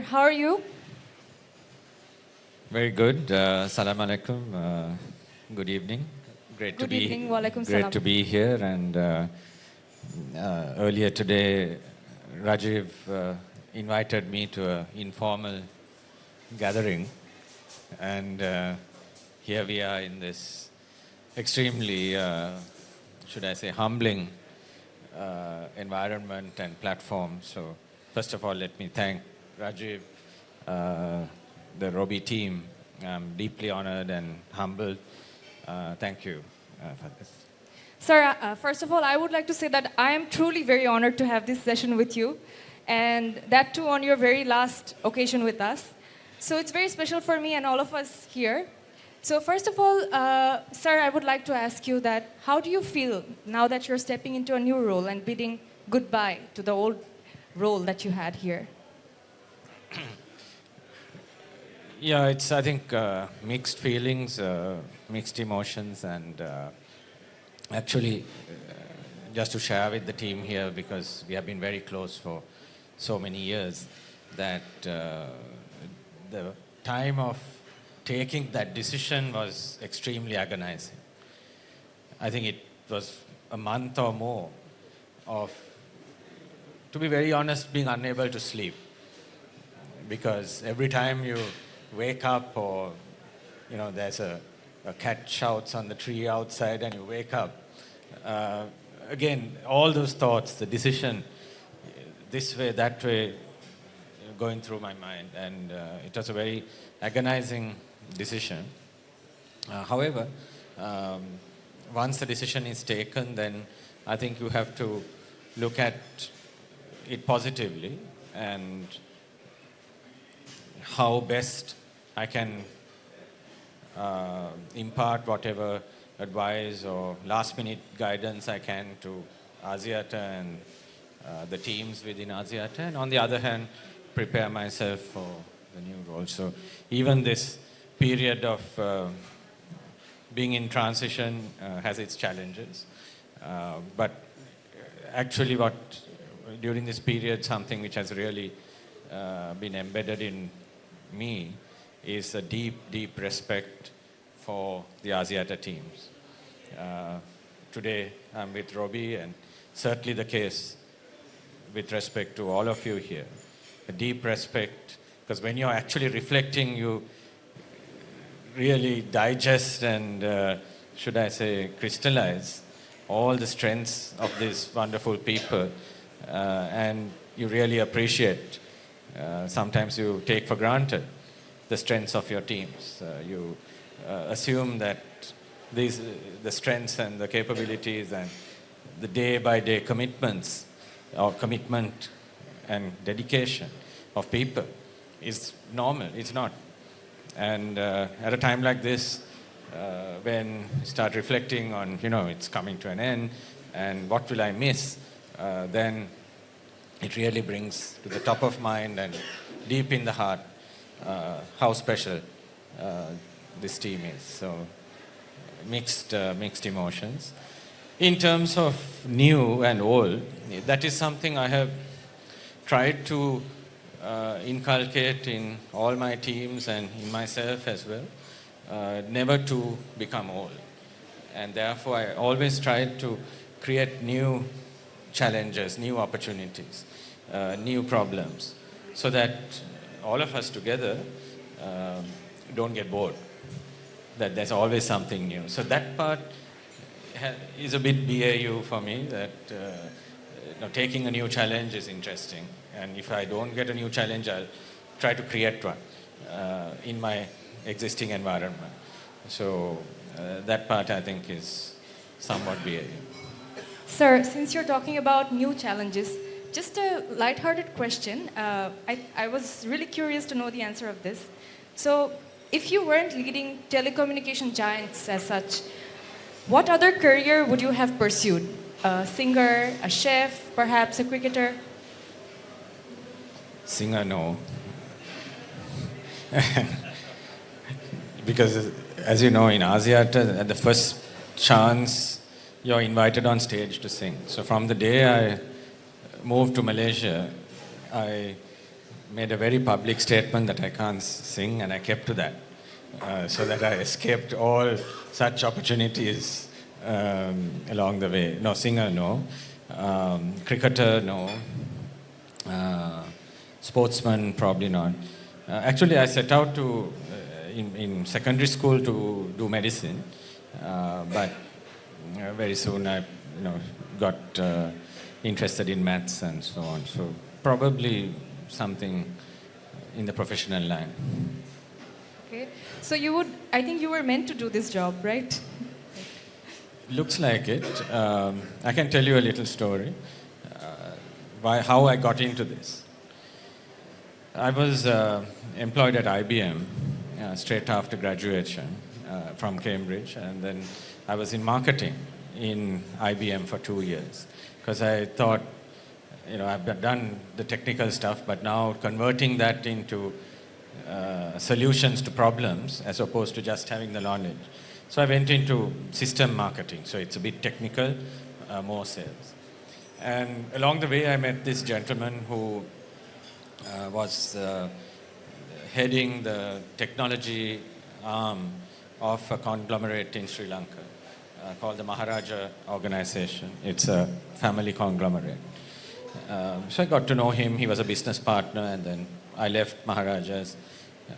How are you? Very good. Salam alaikum. Good evening. Great to Good be evening. Walaikum great salam. to be here. And earlier today, Rajiv invited me to an informal gathering, and here we are in this extremely, should I say, humbling environment and platform. So, first of all, let me thank Rajiv, the Robi team. I'm deeply honored and humbled. Thank you for this. Sir, first of all, I would like to say that I am truly very honored to have this session with you, and that too on your very last occasion with us. So it's very special for me and all of us here. So first of all, sir, I would like to ask you that how do you feel now that you're stepping into a new role and bidding goodbye to the old role that you had here? Yeah, it's, I think, mixed feelings, mixed emotions, and actually, just to share with the team here, because we have been very close for so many years, that the time of taking that decision was extremely agonizing. I think it was a month or more of, to be very honest, being unable to sleep. Because every time you wake up, or there's a cat shouts on the tree outside and you wake up, again, all those thoughts, the decision, this way, that way, going through my mind. And it was a very agonizing decision. However, once the decision is taken, then I think you have to look at it positively and how best I can impart whatever advice or last-minute guidance I can to Axiata and the teams within Axiata, and on the other hand, prepare myself for the new role. So even this period of being in transition has its challenges. But actually during this period, something which has really been embedded in me is a deep, deep respect for the Axiata teams. Today, I'm with Robi, and certainly the case with respect to all of you here. A deep respect, because when you're actually reflecting, you really digest and, should I say, crystallize all the strengths of these wonderful people, and you really appreciate. Sometimes you take for granted the strengths of your teams. You assume that the strengths and the capabilities and the day-by-day commitments or commitment and dedication of people is normal. It's not. And at a time like this, when you start reflecting on, it's coming to an end and what will I miss, then it really brings to the top of mind and deep in the heart how special this team is. So mixed emotions. In terms of new and old, that is something I have tried to inculcate in all my teams and in myself as well, never to become old. And therefore, I always try to create new challenges, new opportunities, new problems, so that all of us together don't get bored, that there's always something new. So that part is a bit BAU for me, that taking a new challenge is interesting. And if I don't get a new challenge, I'll try to create one in my existing environment. So that part, I think, is somewhat BAU. Sir, since you're talking about new challenges, just a lighthearted question. I was really curious to know the answer of this. So, if you weren't leading telecommunication giants as such, what other career would you have pursued? A singer, a chef, perhaps a cricketer? Singer, no. Because, as you know, in Axiata, at the first chance, you're invited on stage to sing. So from the day I moved to Malaysia, I made a very public statement that I can't sing, and I kept to that, so that I escaped all such opportunities along the way. No, singer, no. Cricketer, no. Sportsman, probably not. Actually, I set out to, in secondary school, to do medicine, but very soon I, got interested in maths and so on. So probably something in the professional line. Okay. So I think you were meant to do this job, right? Looks like it. I can tell you a little story. How I got into this. I was employed at IBM straight after graduation from Cambridge, and then I was in marketing in IBM for 2 years because I thought, I've done the technical stuff, but now converting that into solutions to problems as opposed to just having the knowledge. So I went into system marketing, so it's a bit technical, more sales. And along the way, I met this gentleman who was heading the technology arm of a conglomerate in Sri Lanka called the Maharaja Organization. It's a family conglomerate. So I got to know him. He was a business partner, and then I left Maharaja's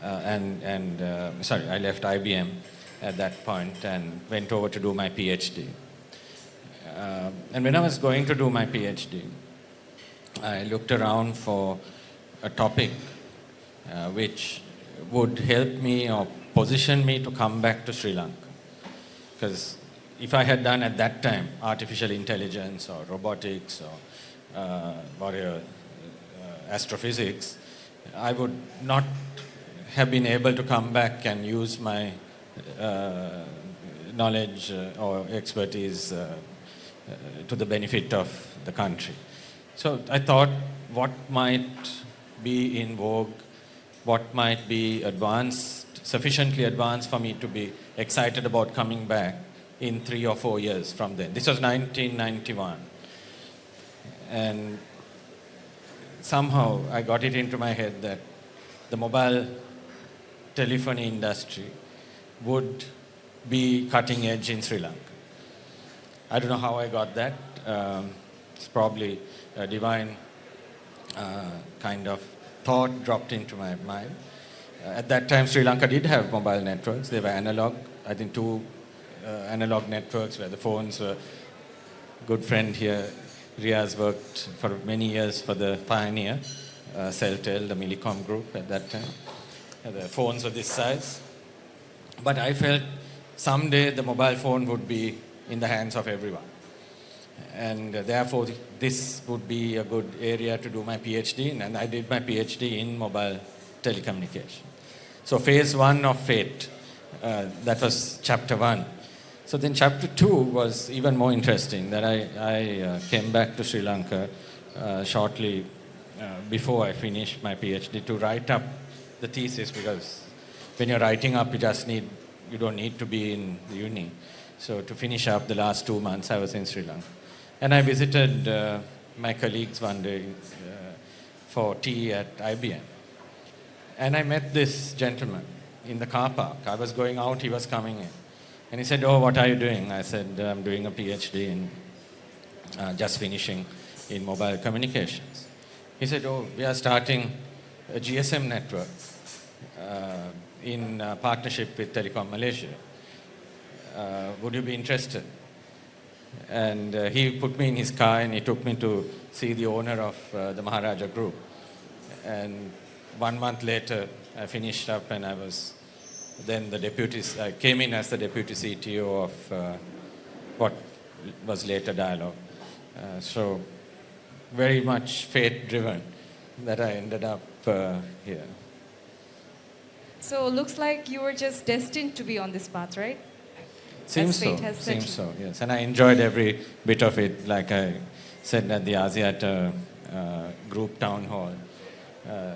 I left IBM at that point and went over to do my PhD. And when I was going to do my PhD, I looked around for a topic which would help me or position me to come back to Sri Lanka. Because if I had done at that time artificial intelligence or robotics or astrophysics, I would not have been able to come back and use my knowledge or expertise to the benefit of the country. So I thought, what might be in vogue, what might be sufficiently advanced for me to be excited about coming back in 3 or 4 years from then. This was 1991. And somehow I got it into my head that the mobile telephony industry would be cutting edge in Sri Lanka. I don't know how I got that. It's probably a divine kind of thought dropped into my mind. At that time, Sri Lanka did have mobile networks. They were analog. I think 2 analog networks where the phones were. Good friend here, Riaz, worked for many years for the pioneer, Celtel, the Millicom group at that time. The phones were this size. But I felt someday the mobile phone would be in the hands of everyone. And therefore, this would be a good area to do my PhD in. And I did my PhD in mobile telecommunication. So phase 1 of FATE, that was chapter 1. So then chapter 2 was even more interesting, that I came back to Sri Lanka shortly before I finished my PhD to write up the thesis, because when you're writing up, you don't need to be in the uni. So to finish up the last 2 months, I was in Sri Lanka. And I visited my colleagues one day for tea at IBM. And I met this gentleman in the car park. I was going out, he was coming in. And he said, "Oh, what are you doing?" I said, "I'm doing a PhD in just finishing in mobile communications." He said, "Oh, we are starting a GSM network in partnership with Telecom Malaysia. Would you be interested?" And he put me in his car and he took me to see the owner of the Maharaja Group. And 1 month later, I finished up and I was then I came in as the deputy CTO of what was later Dialog. So very much fate-driven that I ended up here. So looks like you were just destined to be on this path, right? Seems fate has set Seems you. so, yes. And I enjoyed every bit of it, like I said at the ASIATA group town hall.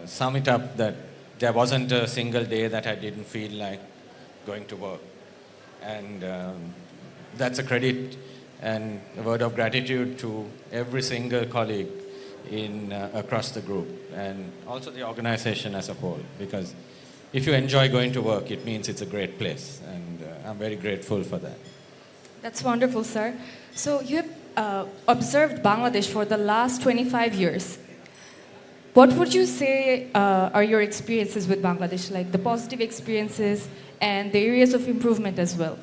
Sum it up that there wasn't a single day that I didn't feel like going to work. And that's a credit and a word of gratitude to every single colleague in across the group and also the organization as a whole. Because if you enjoy going to work, it means it's a great place, and I'm very grateful for that. That's wonderful, sir. So you have observed Bangladesh for the last 25 years. What would you say are your experiences with Bangladesh, like the positive experiences and the areas of improvement as well?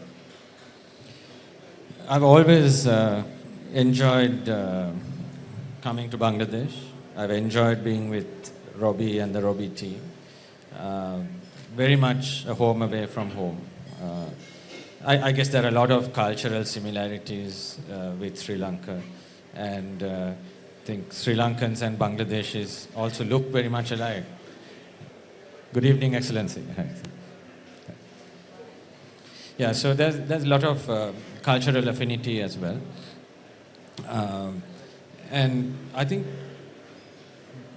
I've always enjoyed coming to Bangladesh. I've enjoyed being with Robbie and the Robbie team. Very much a home away from home. I guess there are a lot of cultural similarities with Sri Lanka, and I think Sri Lankans and Bangladeshis also look very much alike. Good evening, Excellency. Yeah, so there's a lot of cultural affinity as well. And I think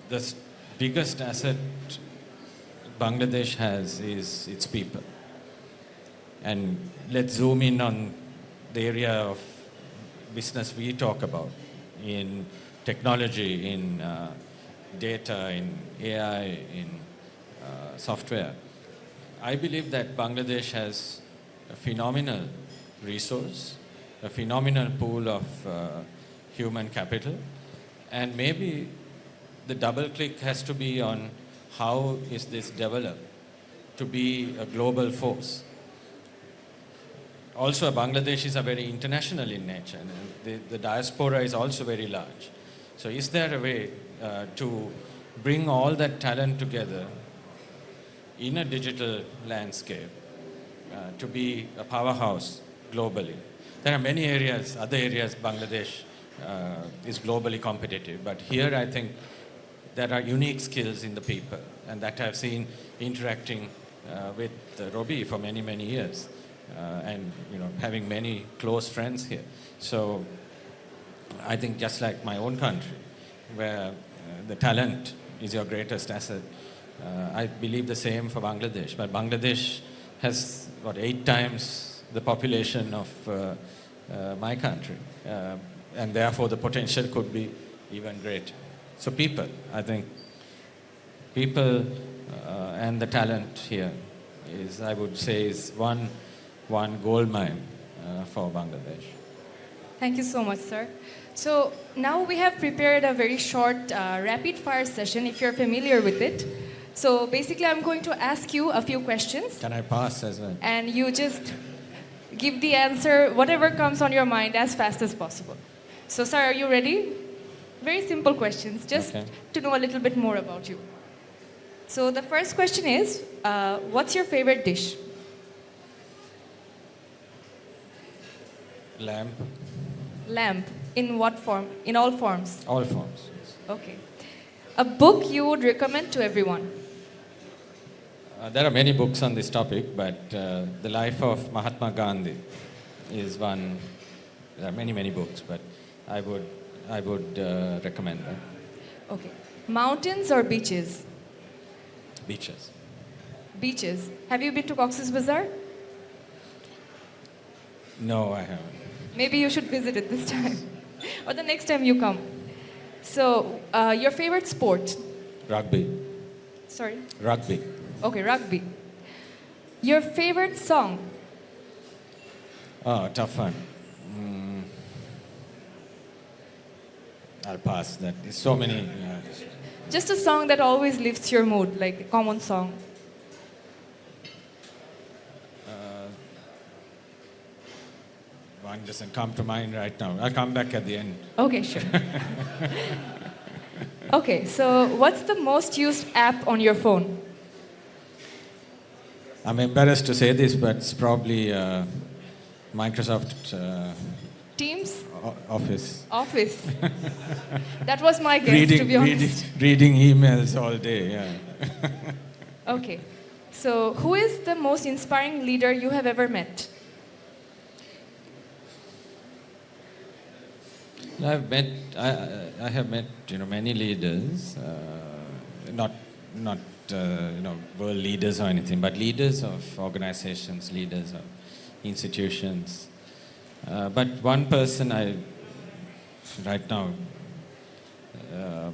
the biggest asset Bangladesh has is its people. And let's zoom in on the area of business we talk about in technology, in data, in AI, in software. I believe that Bangladesh has a phenomenal resource, a phenomenal pool of human capital, and maybe the double click has to be on how is this developed to be a global force. Also, Bangladeshis are very international in nature, and the diaspora is also very large. So is there a way to bring all that talent together in a digital landscape to be a powerhouse globally? There are many areas, other areas Bangladesh is globally competitive, but here I think there are unique skills in the people, and that I've seen interacting with Robbie for many, many years, and having many close friends here. So I think just like my own country, where the talent is your greatest asset, I believe the same for Bangladesh. But Bangladesh has, 8 times the population of my country, and therefore the potential could be even greater. So people, I think, people and the talent here is, I would say, is one gold mine for Bangladesh. Thank you so much, sir. So now we have prepared a very short rapid fire session, if you're familiar with it. So basically, I'm going to ask you a few questions. Can I pass as well? And you just give the answer, whatever comes on your mind, as fast as possible. So, sir, are you ready? Very simple questions, just to know a little bit more about you. So the first question is, what's your favorite dish? Lamp. Lamp. In what form? In all forms? All forms. Yes. Okay. A book you would recommend to everyone? There are many books on this topic, but The Life of Mahatma Gandhi is one. There are many, many books, but I would recommend that. Okay. Mountains or beaches? Beaches. Beaches. Have you been to Cox's Bazar? No, I haven't. Maybe you should visit it this time, or the next time you come. So, your favorite sport? Rugby. Sorry? Rugby. Okay, rugby. Your favorite song? Oh, tough one. I'll pass that. There's so many. Just a song that always lifts your mood, like a common song. One doesn't come to mind right now. I'll come back at the end. Okay, sure. Okay, so what's the most used app on your phone? I'm embarrassed to say this, but it's probably Microsoft Teams? Office. Office. That was my guess, to be honest. Reading emails all day, yeah. Okay. So, who is the most inspiring leader you have ever met? I have met many leaders, not world leaders or anything, but leaders of organizations, leaders of institutions. But one person right now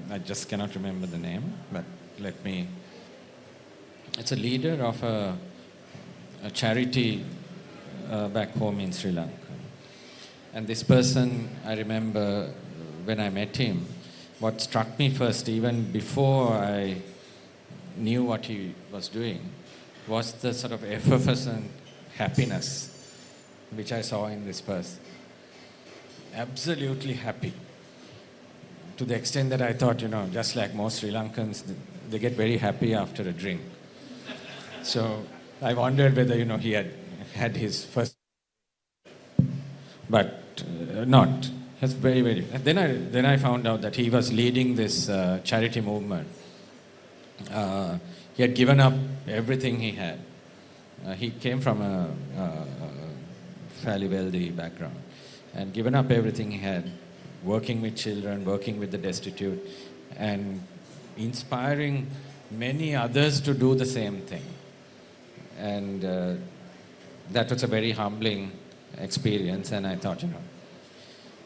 I just cannot remember the name, but let me. It's a leader of a charity back home in Sri Lanka. And this person, I remember when I met him, what struck me first, even before I knew what he was doing, was the sort of effervescent happiness which I saw in this person. Absolutely happy. To the extent that I thought, just like most Sri Lankans, they get very happy after a drink. So I wondered whether, he had his first, but not. It's very, very. Then I found out that he was leading this charity movement. He had given up everything he had. He came from a fairly wealthy background and given up everything he had, working with children, working with the destitute, and inspiring many others to do the same thing. And that was a very humbling experience, and I thought,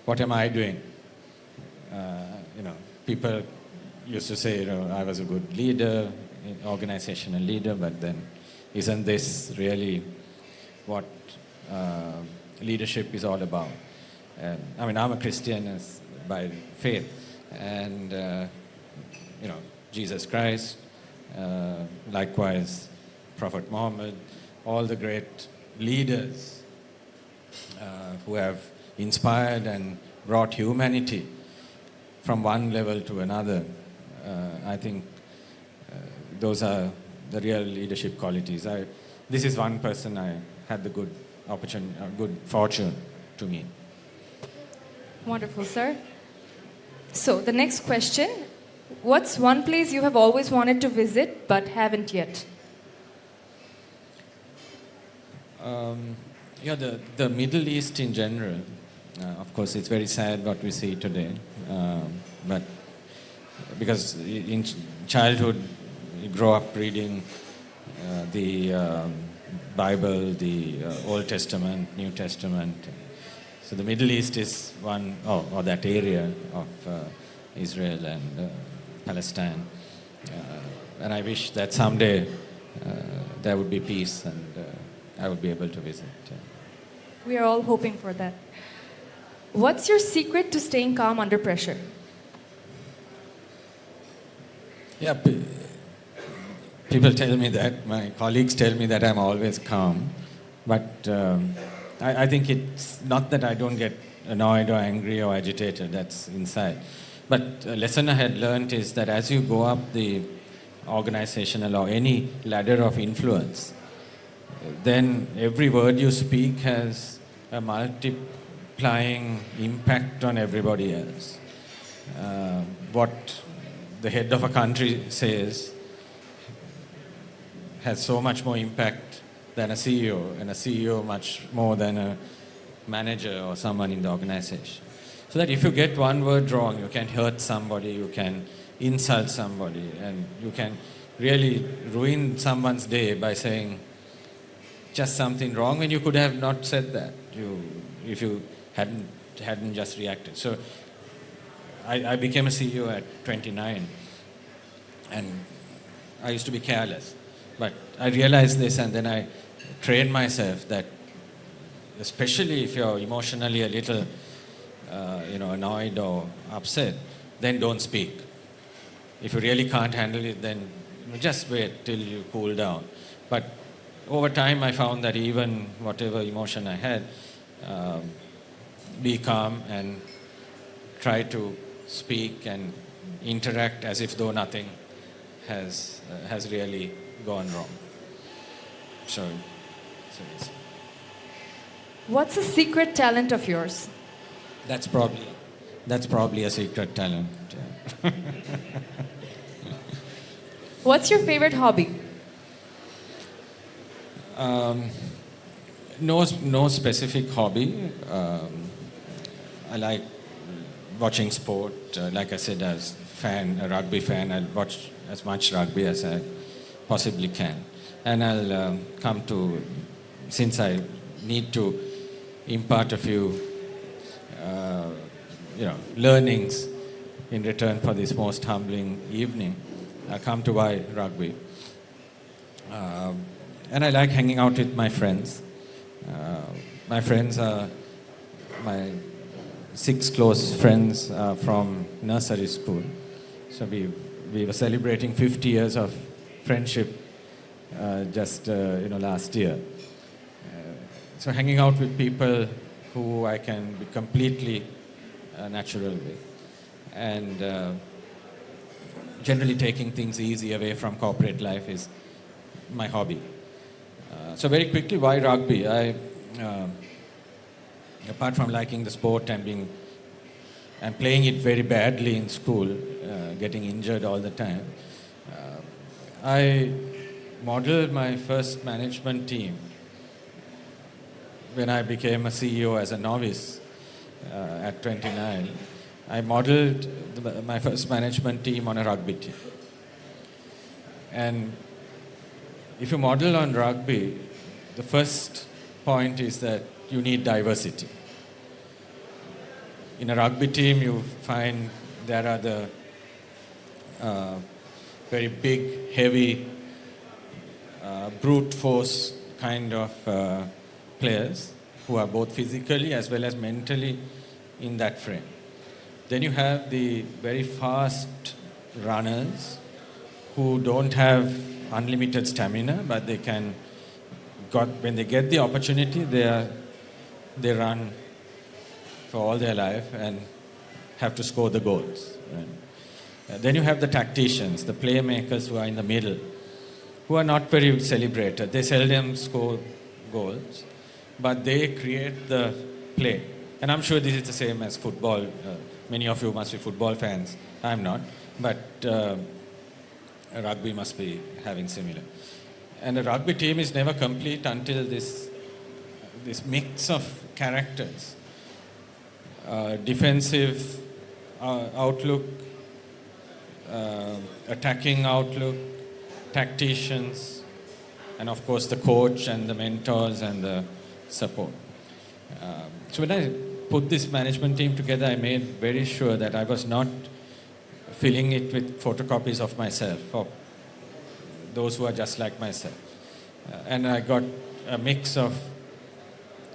what am I doing? People used to say, I was a good leader, organizational leader, but then isn't this really what leadership is all about? I'm a Christian by faith, and Jesus Christ, likewise Prophet Muhammad, all the great leaders who have inspired and brought humanity from one level to another. I think those are the real leadership qualities. This is one person I had the good fortune to meet. Wonderful, sir. So the next question, what's one place you have always wanted to visit but haven't yet? The Middle East in general. Of course, it's very sad what we see today. But because in childhood, you grow up reading the Bible, the Old Testament, New Testament. So the Middle East is one, or that area of Israel and Palestine. And I wish that someday there would be peace and I would be able to visit. We are all hoping for that. What's your secret to staying calm under pressure? Yeah, people tell me that, my colleagues tell me that I'm always calm, but I think it's not that I don't get annoyed or angry or agitated, that's inside. But a lesson I had learned is that as you go up the organizational or any ladder of influence, then every word you speak has a multiplying impact on everybody else. What the head of a country says has so much more impact than a CEO, and a CEO much more than a manager or someone in the organization. So that if you get one word wrong, you can hurt somebody, you can insult somebody, and you can really ruin someone's day by saying just something wrong when you could have not said that if you hadn't just reacted. So I became a CEO at 29, and I used to be careless. But I realized this, and then I trained myself that, especially if you're emotionally a little, annoyed or upset, then don't speak. If you really can't handle it, then just wait till you cool down. But over time, I found that even whatever emotion I had, be calm and try to speak and interact as if though nothing has really gone wrong. So yes. What's a secret talent of yours? That's probably a secret talent. Yeah. What's your favorite hobby? No specific hobby. I like watching sport. Like I said, as a rugby fan, I'll watch as much rugby as I possibly can. And I'll come to, since I need to impart a few, learnings in return for this most humbling evening, come to why rugby. And I like hanging out with my friends. My friends are my 6 close friends from nursery school. So we were celebrating 50 years of friendship just last year. So hanging out with people who I can be completely natural with, and generally taking things easy away from corporate life is my hobby. So very quickly, why rugby? Apart from liking the sport and playing it very badly in school, getting injured all the time, I modeled my first management team when I became a CEO as a novice at 29. I modeled my first management team on a rugby team. And if you model on rugby, the first point is that you need diversity. In a rugby team, you find there are the very big, heavy, brute force kind of players who are both physically as well as mentally in that frame. Then you have the very fast runners who don't have unlimited stamina, but when they get the opportunity, they run for all their life and have to score the goals. Right? Then you have the tacticians, the playmakers who are in the middle, who are not very celebrated. They seldom score goals, but they create the play. And I'm sure this is the same as football. Many of you must be football fans. I'm not, but rugby must be having similar. And a rugby team is never complete until this mix of characters, defensive outlook, attacking outlook, tacticians, and of course the coach and the mentors and the support. So when I put this management team together, I made very sure that I was not filling it with photocopies of myself, or those who are just like myself. And I got a mix of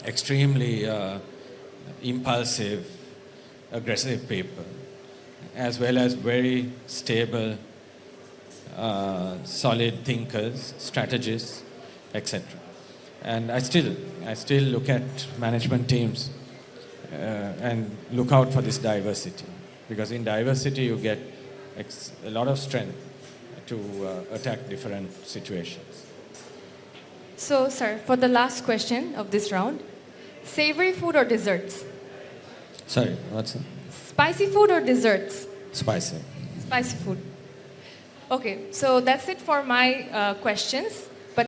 extremely impulsive, aggressive people, as well as very stable, solid thinkers, strategists, etc. And I still look at management teams and look out for this diversity, because in diversity you get a lot of strength to attack different situations. So, sir, for the last question of this round, savory food or desserts? Sorry, what's that? Spicy food or desserts? Spicy. Spicy food. Okay, so that's it for my questions.